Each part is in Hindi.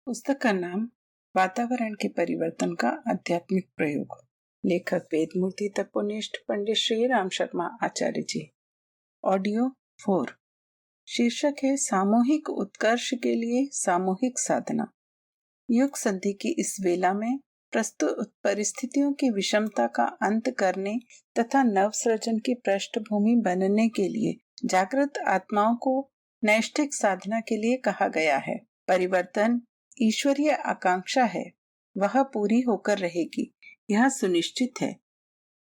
पुस्तक का नाम वातावरण के परिवर्तन का आध्यात्मिक प्रयोग। लेखक वेदमूर्ति तपोनिष्ठ पंडित श्री राम शर्मा आचार्य जी। ऑडियो 4। शीर्षक है सामूहिक उत्कर्ष के लिए सामूहिक साधना। युग संधि की इस वेला में प्रस्तुत परिस्थितियों की विषमता का अंत करने तथा नव सृजन की पृष्ठभूमि बनने के लिए जागृत आत्माओं को नैष्ठिक साधना के लिए कहा गया है। परिवर्तन ईश्वरीय आकांक्षा है, वह पूरी होकर रहेगी, यह सुनिश्चित है।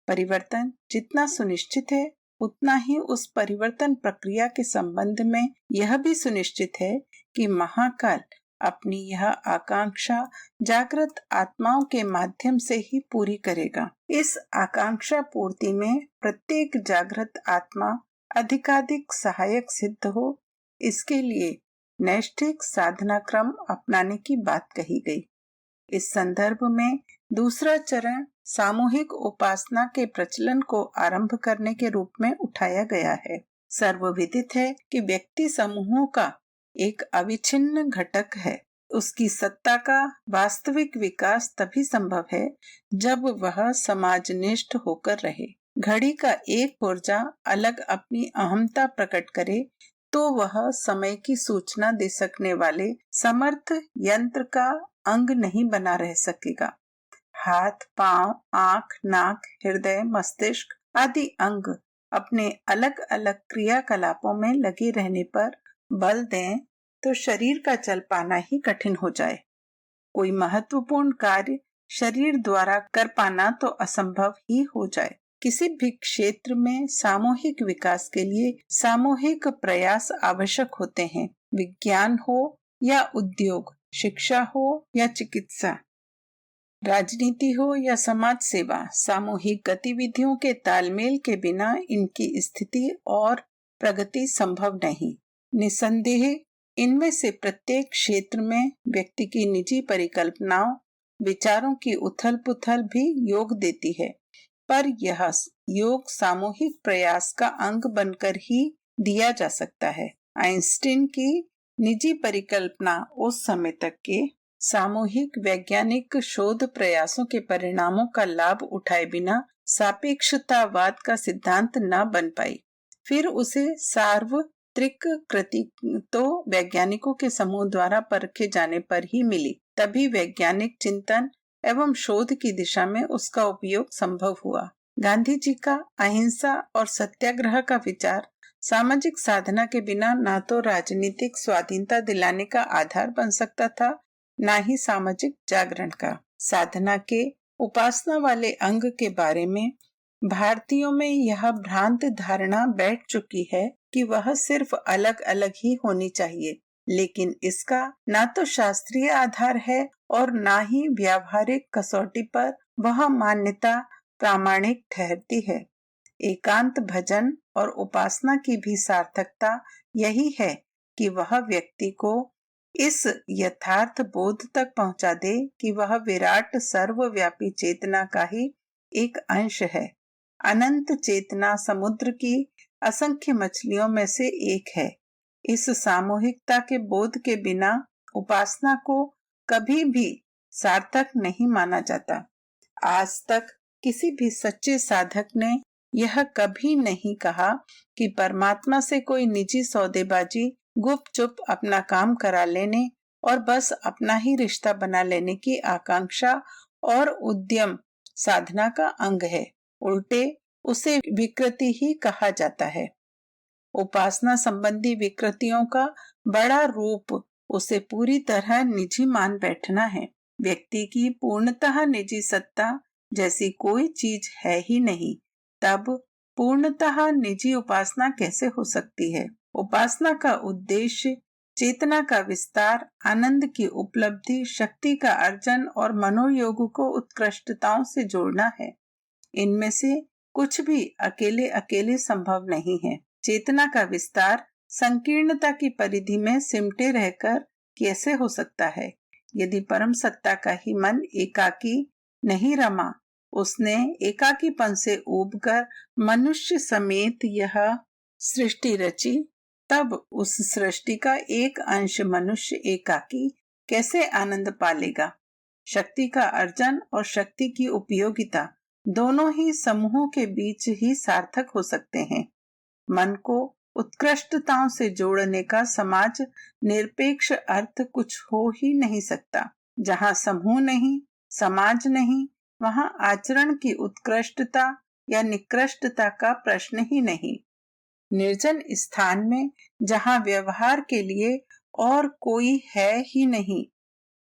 परिवर्तन जितना सुनिश्चित है उतना ही उस परिवर्तन प्रक्रिया के संबंध में यह भी सुनिश्चित है कि महाकाल अपनी यह आकांक्षा जागृत आत्माओं के माध्यम से ही पूरी करेगा। इस आकांक्षा पूर्ति में प्रत्येक जागृत आत्मा अधिकाधिक सहायक सिद्ध हो, इसके लिए नैष्ठिक साधना क्रम अपनाने की बात कही गई। इस संदर्भ में दूसरा चरण सामूहिक उपासना के प्रचलन को आरंभ करने के रूप में उठाया गया है। सर्वविदित है कि व्यक्ति समूहों का एक अविच्छिन्न घटक है। उसकी सत्ता का वास्तविक विकास तभी संभव है जब वह समाजनिष्ठ होकर रहे। घड़ी का एक पुर्जा अलग अपनी अहमता प्रकट करे तो वह समय की सूचना दे सकने वाले समर्थ यंत्र का अंग नहीं बना रह सकेगा। हाथ, पांव, आंख, नाक, हृदय, मस्तिष्क आदि अंग अपने अलग अलग क्रियाकलापों में लगे रहने पर बल दें तो शरीर का चल पाना ही कठिन हो जाए। कोई महत्वपूर्ण कार्य शरीर द्वारा कर पाना तो असंभव ही हो जाए। किसी भी क्षेत्र में सामूहिक विकास के लिए सामूहिक प्रयास आवश्यक होते हैं। विज्ञान हो या उद्योग, शिक्षा हो या चिकित्सा, राजनीति हो या समाज सेवा, सामूहिक गतिविधियों के तालमेल के बिना इनकी स्थिति और प्रगति संभव नहीं। निसंदेह इनमें से प्रत्येक क्षेत्र में व्यक्ति की निजी परिकल्पनाओं, विचारों की उथल पुथल भी योग देती है, पर यह योग सामूहिक प्रयास का अंग बनकर ही दिया जा सकता है। आइंस्टीन की निजी परिकल्पना उस समय तक के सामूहिक वैज्ञानिक शोध प्रयासों के परिणामों का लाभ उठाए बिना सापेक्षतावाद का सिद्धांत न बन पाई। फिर उसे सार्वत्रिक कृति तो वैज्ञानिकों के समूह द्वारा परखे जाने पर ही मिली। तभी वैज्ञानिक चिंतन एवं शोध की दिशा में उसका उपयोग संभव हुआ। गांधी जी का अहिंसा और सत्याग्रह का विचार सामाजिक साधना के बिना न तो राजनीतिक स्वाधीनता दिलाने का आधार बन सकता था, न ही सामाजिक जागरण का। साधना के उपासना वाले अंग के बारे में भारतीयों में यह भ्रांत धारणा बैठ चुकी है कि वह सिर्फ अलग अलग ही होनी चाहिए, लेकिन इसका न तो शास्त्रीय आधार है और न ही व्यावहारिक कसौटी पर वह मान्यता प्रामाणिक ठहरती है। एकांत भजन और उपासना की भी सार्थकता यही है कि वह व्यक्ति को इस यथार्थ बोध तक पहुंचा दे कि वह विराट सर्वव्यापी चेतना का ही एक अंश है। अनंत चेतना समुद्र की असंख्य मछलियों में से एक है। इस सामूहिकता के बोध के बिना उपासना को कभी भी सार्थक नहीं माना जाता। आज तक किसी भी सच्चे साधक ने यह कभी नहीं कहा कि परमात्मा से कोई निजी सौदेबाजी, गुपचुप अपना काम करा लेने और बस अपना ही रिश्ता बना लेने की आकांक्षा और उद्यम साधना का अंग है। उल्टे उसे विकृति ही कहा जाता है। उपासना संबंधी विकृतियों का बड़ा रूप उसे पूरी तरह निजी मान बैठना है। व्यक्ति की पूर्णतः निजी सत्ता जैसी कोई चीज है ही नहीं, तब पूर्णतः निजी उपासना कैसे हो सकती है? उपासना का उद्देश्य चेतना का विस्तार, आनंद की उपलब्धि, शक्ति का अर्जन और मनोयोग को उत्कृष्टताओं से जोड़ना है। इनमें से कुछ भी अकेले अकेले संभव नहीं है। चेतना का विस्तार संकीर्णता की परिधि में सिमटे रहकर कैसे हो सकता है? यदि परम सत्ता का ही मन एकाकी नहीं रमा, उसने एकाकीपन से ऊबकर मनुष्य समेत यह सृष्टि रची, तब उस सृष्टि का एक अंश मनुष्य एकाकी कैसे आनंद पालेगा। शक्ति का अर्जन और शक्ति की उपयोगिता दोनों ही समूहों के बीच ही सार्थक हो सकते हैं। मन को उत्कृष्टताओं से जोड़ने का समाज निरपेक्ष अर्थ कुछ हो ही नहीं सकता। जहाँ समूह नहीं, समाज नहीं, वहाँ आचरण की उत्कृष्टता या निकृष्टता का प्रश्न ही नहीं। निर्जन स्थान में जहाँ व्यवहार के लिए और कोई है ही नहीं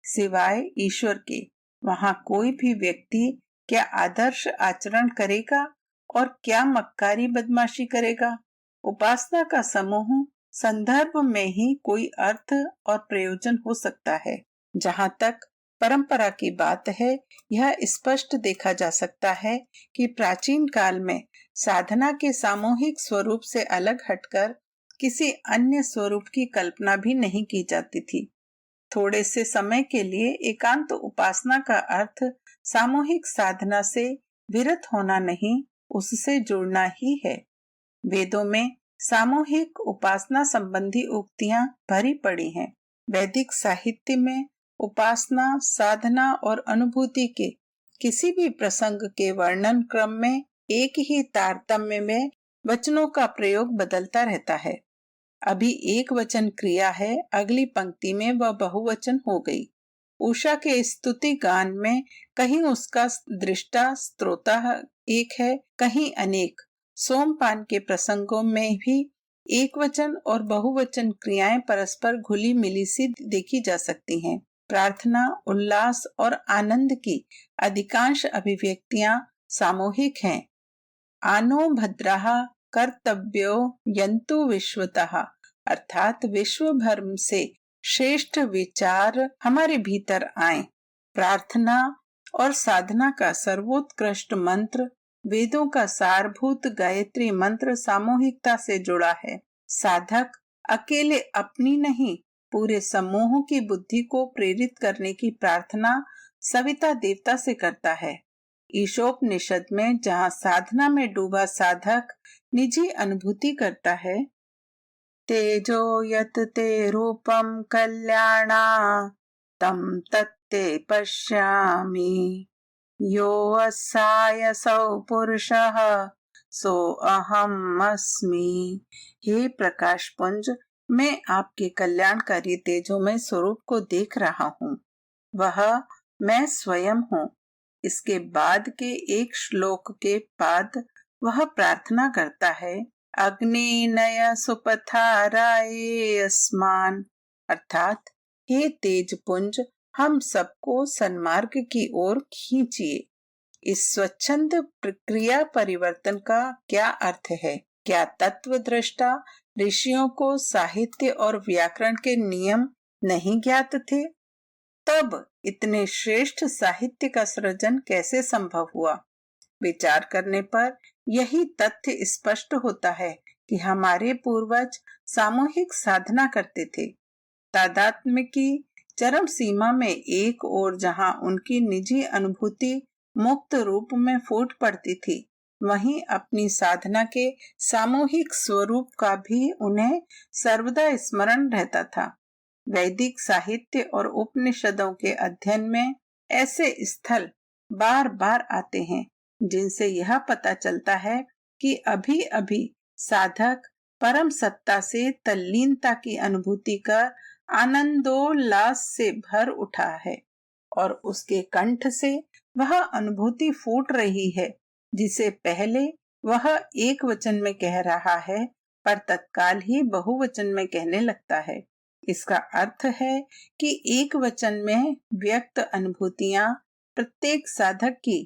सिवाय ईश्वर के, वहाँ कोई भी व्यक्ति क्या आदर्श आचरण करेगा और क्या मक्कारी बदमाशी करेगा। उपासना का समूह संदर्भ में ही कोई अर्थ और प्रयोजन हो सकता है। जहाँ तक परंपरा की बात है, यह स्पष्ट देखा जा सकता है कि प्राचीन काल में साधना के सामूहिक स्वरूप से अलग हटकर किसी अन्य स्वरूप की कल्पना भी नहीं की जाती थी। थोड़े से समय के लिए एकांत उपासना का अर्थ सामूहिक साधना से विरत होना नहीं, उससे जुड़ना ही है। वेदों में सामूहिक उपासना संबंधी उक्तियां भरी पड़ी हैं। वैदिक साहित्य में उपासना, साधना और अनुभूति के किसी भी प्रसंग के वर्णन क्रम में एक ही तारतम्य में वचनों का प्रयोग बदलता रहता है। अभी एक वचन क्रिया है, अगली पंक्ति में वह बहुवचन हो गई। उषा के स्तुति गान में कहीं उसका दृष्टा स्त्रोता एक है, कहीं अनेक। सोमपान के प्रसंगों में भी एक वचन और बहुवचन क्रियाएं परस्पर घुली मिली सी देखी जा सकती हैं। प्रार्थना, उल्लास और आनंद की अधिकांश अभिव्यक्तियां सामूहिक हैं। आनो भद्राः कर्तव्यो यन्तु विश्वतः, अर्थात विश्व भर से श्रेष्ठ विचार हमारे भीतर आए। प्रार्थना और साधना का सर्वोत्कृष्ट मंत्र वेदों का सारभूत गायत्री मंत्र सामूहिकता से जुड़ा है। साधक अकेले अपनी नहीं, पूरे समूह की बुद्धि को प्रेरित करने की प्रार्थना सविता देवता से करता है। ईशोपनिषद में जहाँ साधना में डूबा साधक निजी अनुभूति करता है, तेजो यत ते रूपम कल्याणा तम तत्ते पश्यामि, यो असायसौ पुरुषः सो अहम अस्मि। हे प्रकाश पुंज, मैं आपके कल्याणकारी तेजोमय स्वरूप को देख रहा हूँ, वह मैं स्वयं हूँ। इसके बाद के एक श्लोक के बाद वह प्रार्थना करता है, अग्नि नय सुपथाराये अस्मान, अर्थात हे तेज पुंज, हम सबको सन्मार्ग की ओर खींचिए। इस स्वच्छंद प्रक्रिया परिवर्तन का क्या अर्थ है? क्या तत्व दृष्टा ऋषियों को साहित्य और व्याकरण के नियम नहीं ज्ञात थे? तब इतने श्रेष्ठ साहित्य का सृजन कैसे संभव हुआ? विचार करने पर यही तथ्य स्पष्ट होता है कि हमारे पूर्वज सामूहिक साधना करते थे। तादात्म्य की चरम सीमा में एक ओर जहां उनकी निजी अनुभूति मुक्त रूप में फूट पड़ती थी, वहीं अपनी साधना के सामूहिक स्वरूप का भी उन्हें सर्वदा स्मरण रहता था। वैदिक साहित्य और उपनिषदों के अध्ययन में ऐसे स्थल बार बार आते हैं जिनसे यह पता चलता है कि अभी अभी साधक परम सत्ता से तल्लीनता की अनुभूति कर आनंदोल्लास से भर उठा है और उसके कंठ से वह अनुभूति फूट रही है जिसे पहले वह एक वचन में कह रहा है पर तत्काल ही बहुवचन में कहने लगता है। इसका अर्थ है कि एक वचन में व्यक्त अनुभूतियां प्रत्येक साधक की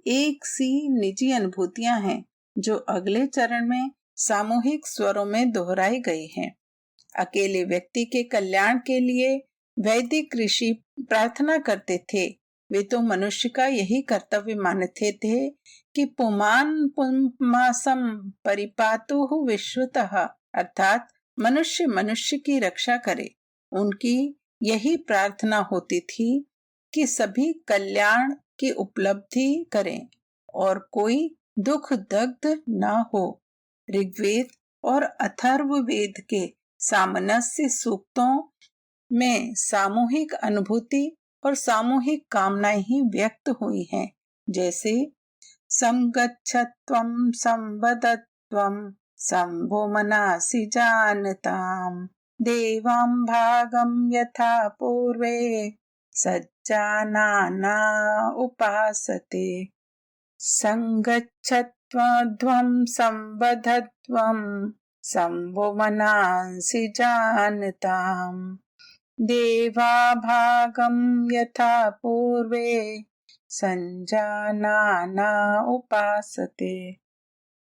एक सी निजी अनुभूतियां हैं जो अगले चरण में सामूहिक स्वरों में दोहराई गई हैं। अकेले व्यक्ति के कल्याण के लिए वैदिक ऋषि प्रार्थना करते थे। वे तो मनुष्य का यही कर्तव्य मानते थे कि पुमान पुमासम परिपातु विश्वतः, अर्थात मनुष्य मनुष्य की रक्षा करे। उनकी यही प्रार्थना होती थी कि सभी कल्याण की उपलब्धि करें और कोई दुख दग्ध न हो। ऋग्वेद और अथर्ववेद के सामनस्य सूक्तों में सामूहिक अनुभूति और सामूहिक कामनाएं ही व्यक्त हुई हैं, जैसे समगच्छत्वं संवदत्वं संभो मनासि जानताम् देवां भागं यथा पूर्वे सज्जानाना उपासते। संगच्छत्वं संवदत्वं संभो मनासि जानताम् देवा भागं यथा पूर्वे संजानाना उपासते।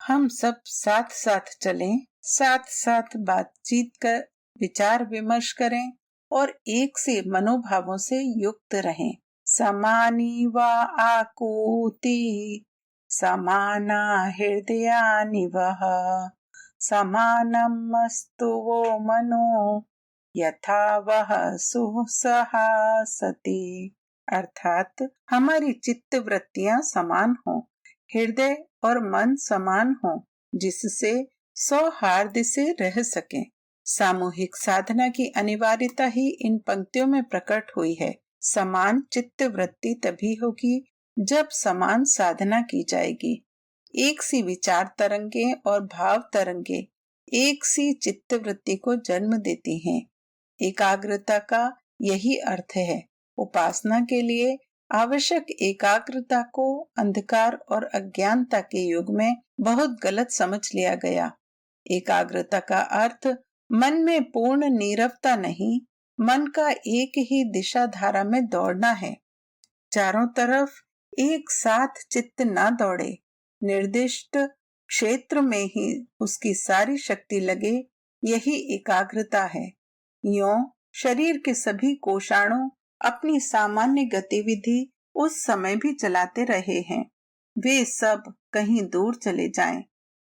हम सब साथ साथ चलें, साथ साथ बातचीत कर विचार विमर्श करें और एक से मनोभावों से युक्त रहें। समानी व आकूति समाना हृदयानि वह समानमस्तु वो मनो यथा वह सुसहासति। अर्थात हमारी चित्त वृत्तियां समान हो, हृदय और मन समान हो, जिससे सौहार्द से रह सकें। सामूहिक साधना की अनिवार्यता ही इन पंक्तियों में प्रकट हुई है। समान चित्त वृत्ति तभी होगी जब समान साधना की जाएगी। एक सी विचार तरंगे और भाव तरंगे एक सी चित्त वृत्ति को जन्म देती हैं। एकाग्रता का यही अर्थ है। उपासना के लिए आवश्यक एकाग्रता को अंधकार और अज्ञानता के युग में बहुत गलत समझ लिया गया। एकाग्रता का अर्थ मन में पूर्ण नीरवता नहीं, मन का एक ही दिशा धारा में दौड़ना है। चारों तरफ एक साथ चित्त ना दौड़े, निर्दिष्ट क्षेत्र में ही उसकी सारी शक्ति लगे, यही एकाग्रता है। यों शरीर के सभी कोषाणु अपनी सामान्य गतिविधि उस समय भी चलाते रहे हैं, वे सब कहीं दूर चले जाएं,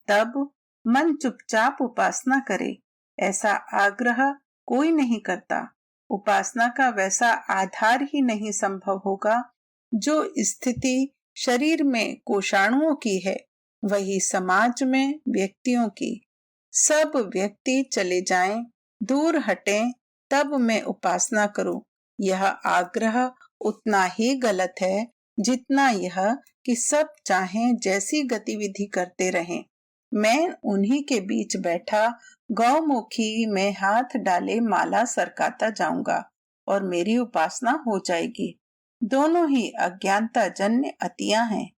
तब मन चुपचाप उपासना करे, ऐसा आग्रह कोई नहीं करता। उपासना का वैसा आधार ही नहीं संभव होगा जो स्थिति शरीर में कोषाणुओं की है, वही समाज में व्यक्तियों की। सब व्यक्ति चले जाएं, दूर हटें, तब मैं उपासना करूं, यह आग्रह उतना ही गलत है जितना यह कि सब चाहें जैसी गतिविधि करते रहें। मैं उन्हीं के बीच बैठा गौमुखी में हाथ डाले माला सरकाता जाऊंगा और मेरी उपासना हो जाएगी। दोनों ही अज्ञानता जन्य अतियां हैं।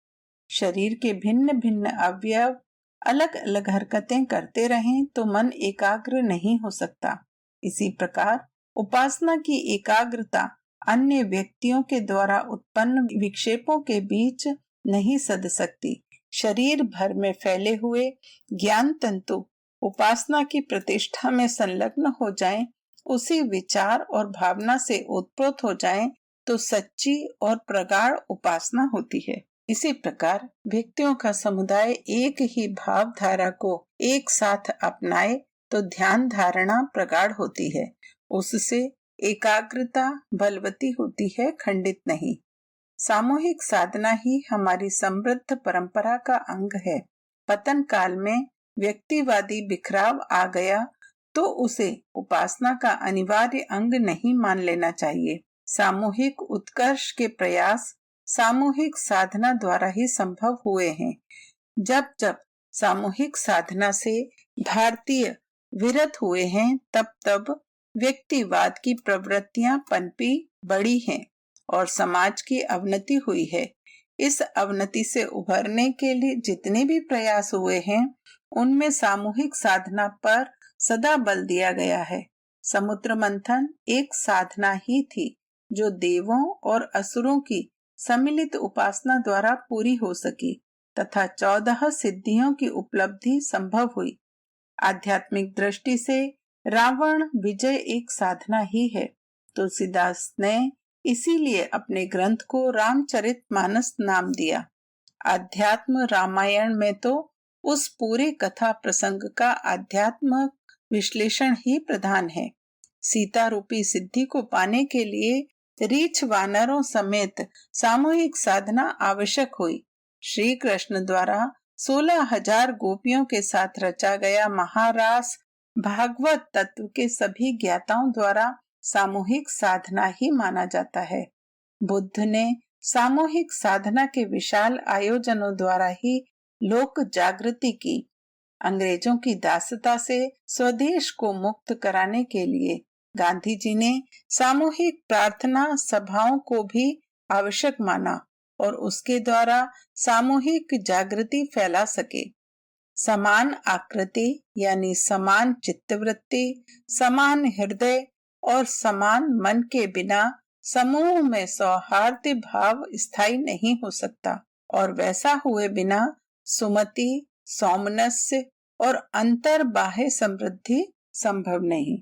शरीर के भिन्न भिन्न अवयव अलग अलग हरकतें करते रहें तो मन एकाग्र नहीं हो सकता। इसी प्रकार उपासना की एकाग्रता अन्य व्यक्तियों के द्वारा उत्पन्न विक्षेपों के बीच नहीं सध सकती। शरीर भर में फैले हुए ज्ञान तंतु उपासना की प्रतिष्ठा में संलग्न हो जाएं, उसी विचार और भावना से उत्प्रोत हो जाएं, तो सच्ची और प्रगाढ़ उपासना होती है। इसी प्रकार व्यक्तियों का समुदाय एक ही भावधारा को एक साथ अपनाए तो ध्यान धारणा प्रगाढ़ होती है, उससे एकाग्रता बलवती होती है, खंडित नहीं। सामूहिक साधना ही हमारी समृद्ध परंपरा का अंग है। पतन काल में व्यक्तिवादी बिखराव आ गया तो उसे उपासना का अनिवार्य अंग नहीं मान लेना चाहिए। सामूहिक उत्कर्ष के प्रयास सामूहिक साधना द्वारा ही संभव हुए हैं। जब जब सामूहिक साधना से भारतीय विरत हुए हैं, तब तब व्यक्तिवाद की प्रवृत्तियां पनपी बढ़ी हैं और समाज की अवनति हुई है। इस अवनति से उभरने के लिए जितने भी प्रयास हुए हैं, उनमें सामूहिक साधना पर सदा बल दिया गया है। समुद्र मंथन एक साधना ही थी जो देवों और असुरों की सम्मिलित उपासना द्वारा पूरी हो सकी तथा 14 सिद्धियों की उपलब्धि संभव हुई। आध्यात्मिक दृष्टि से रावण विजय एक साधना ही है। तुलसीदास ने इसीलिए अपने ग्रंथ को रामचरितमानस नाम दिया। अध्यात्म रामायण में तो उस पूरे कथा प्रसंग का आध्यात्म विश्लेषण ही प्रधान है। सीता रूपी सिद्धि को पाने के लिए रीछ वानरों समेत सामूहिक साधना आवश्यक हुई। श्री कृष्ण द्वारा 16,000 गोपियों के साथ रचा गया महारास भागवत तत्व के सभी ज्ञाताओं द्वारा सामूहिक साधना ही माना जाता है। बुद्ध ने सामूहिक साधना के विशाल आयोजनों द्वारा ही लोक जागृति की। अंग्रेजों की दासता से स्वदेश को मुक्त कराने के लिए गांधी जी ने सामूहिक प्रार्थना सभाओं को भी आवश्यक माना और उसके द्वारा सामूहिक जागृति फैला सके। समान आकृति यानी समान चित्तवृत्ति, समान हृदय और समान मन के बिना समूह में सौहार्द भाव स्थायी नहीं हो सकता और वैसा हुए बिना सुमति, सौमनस्य और अंतर बाह्य समृद्धि संभव नहीं।